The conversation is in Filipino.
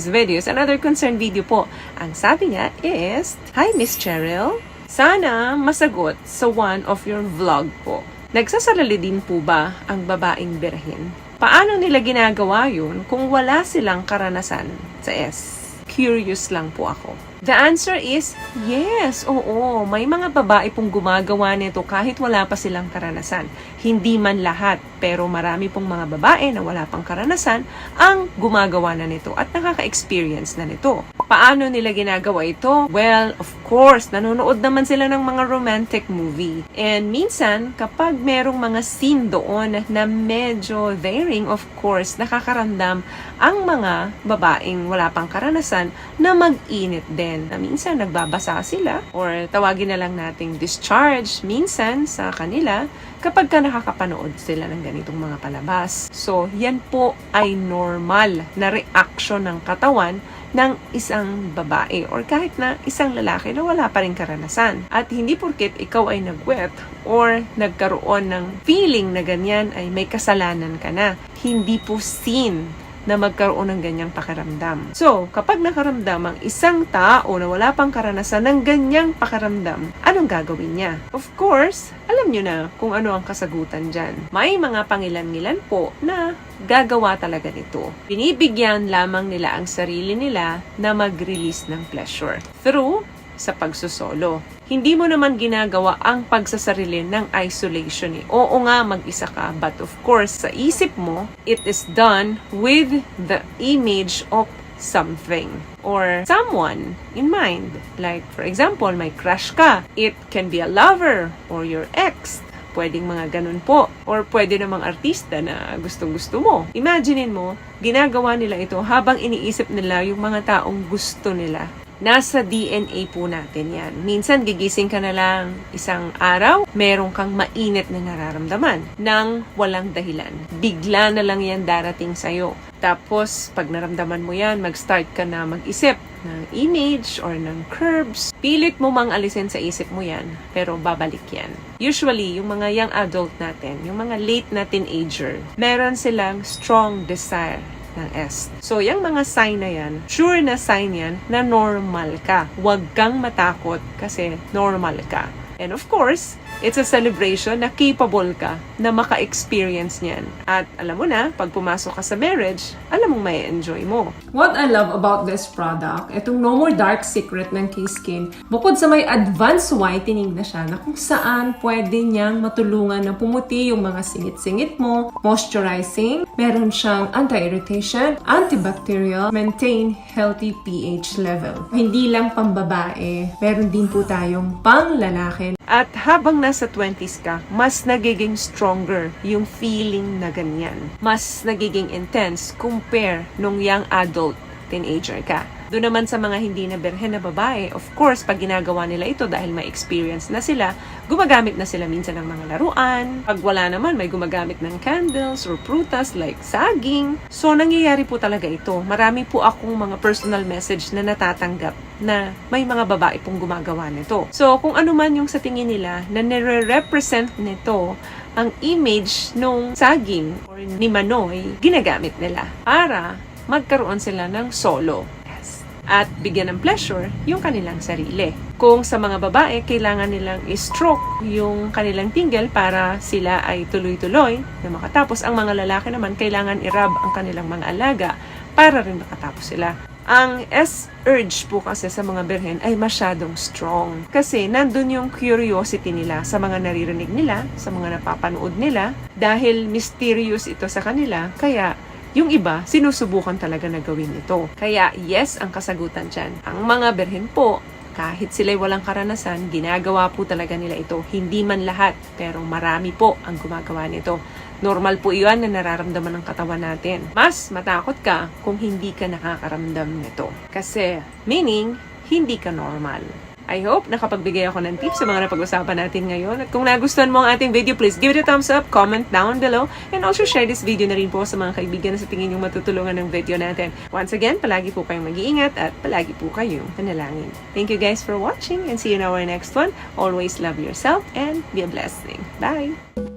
today's video is another concern video po. Ang sabi niya is, Hi Miss Cheryl, sana masagot sa one of your vlog po. Nagsasarili din po ba ang babaeng birhen? Paano nila ginagawa yun kung wala silang karanasan sa S? Curious lang po ako. The answer is, yes, oo. May mga babae pong gumagawa nito kahit wala pa silang karanasan. Hindi man lahat, pero marami pong mga babae na wala pang karanasan ang gumagawa na nito at nakaka-experience na nito. Paano nila ginagawa ito? Well, of course, nanonood naman sila ng mga romantic movie. And minsan, kapag merong mga scene doon na medyo daring, of course, nakakaramdam ang mga babaeng wala pang karanasan na mag-init din. Na minsan nagbabasa sila or tawagin na lang nating discharge minsan sa kanila kapag ka nakakapanood sila ng ganitong mga palabas. So, yan po ay normal na reaction ng katawan ng isang babae or kahit na isang lalaki na wala pa rin karanasan. At hindi porket ikaw ay nagwet or nagkaroon ng feeling na ganyan ay may kasalanan ka na. Hindi po sin na magkaroon ng ganyang pakiramdam. So, kapag nakaramdam ang isang tao na wala pang karanasan ng ganyang pakiramdam, anong gagawin niya? Of course, alam nyo na kung ano ang kasagutan dyan. May mga pangilan-ngilan po na gagawa talaga nito. Binibigyan lamang nila ang sarili nila na mag-release ng pleasure through sa pagsusolo. Hindi mo naman ginagawa ang pagsasarili ng isolation. Oo nga, mag-isa ka. But of course, sa isip mo, it is done with the image of something or someone in mind. Like, for example, may crush ka. It can be a lover or your ex. Pwedeng mga ganun po. Or pwede namang artista na gustong-gusto mo. Imaginein mo, ginagawa nila ito habang iniisip nila yung mga taong gusto nila. Nasa DNA po natin yan. Minsan, gigising ka na lang isang araw, meron kang mainit na nararamdaman nang walang dahilan. Bigla na lang yan darating sa'yo. Tapos, pag naramdaman mo yan, mag-start ka na mag-isip ng image or ng curves. Pilit mo mang alisin sa isip mo yan, pero babalik yan. Usually, yung mga young adult natin, yung mga late na teenager, meron silang strong desire ng S. So, yung mga sign na yan, sure na sign yan na normal ka. Huwag kang matakot kasi normal ka. And of course, it's a celebration na capable ka na maka-experience niyan. At alam mo na, pag pumasok ka sa marriage, alam mong may enjoy mo. What I love about this product, itong No More Dark Secret ng K-Skin, bukod sa may advanced whitening na siya na kung saan pwede niyang matulungan na pumuti yung mga singit-singit mo, moisturizing, meron siyang anti-irritation, antibacterial, maintain healthy pH level. Hindi lang pambabae, meron din po tayong pang-lalaki. At habang nasa 20s ka, mas nagiging stronger yung feeling na ganyan. Mas nagiging intense compare nung young adult teenager ka. Doon naman sa mga hindi na birhen na babae, of course, pag ginagawa nila ito dahil may experience na sila, gumagamit na sila minsan ng mga laruan. Pag wala naman, may gumagamit ng candles or prutas like saging. So, nangyayari po talaga ito. Marami po akong mga personal message na natatanggap na may mga babae pong gumagawa nito. So, kung ano man yung sa tingin nila na nire-represent nito ang image nung saging or ni Manoy, ginagamit nila para magkaroon sila ng solo at bigyan ng pleasure yung kanilang sarili. Kung sa mga babae, kailangan nilang i-stroke yung kanilang tinggel para sila ay tuloy-tuloy na makatapos. Ang mga lalaki naman, kailangan i-rub ang kanilang mga alaga para rin makatapos sila. Ang S-urge po kasi sa mga birhen ay masyadong strong. Kasi nandun yung curiosity nila sa mga naririnig nila, sa mga napapanood nila. Dahil mysterious ito sa kanila, kaya yung iba, sinusubukan talaga na gawin ito. Kaya yes, ang kasagutan dyan. Ang mga birhen po, kahit sila'y walang karanasan, ginagawa po talaga nila ito. Hindi man lahat, pero marami po ang gumagawa nito. Normal po iyan na nararamdaman ng katawan natin. Mas matakot ka kung hindi ka nakakaramdam nito. Kasi, meaning, hindi ka normal. I hope nakapagbigay ako ng tips sa mga napag-usapan natin ngayon. At kung nagustuhan mo ang ating video, please give it a thumbs up, comment down below, and also share this video na rin po sa mga kaibigan na sa tingin yung matutulungan ng video natin. Once again, palagi po kayong mag-iingat at palagi po kayong panalangin. Thank you guys for watching and see you in our next one. Always love yourself and be a blessing. Bye!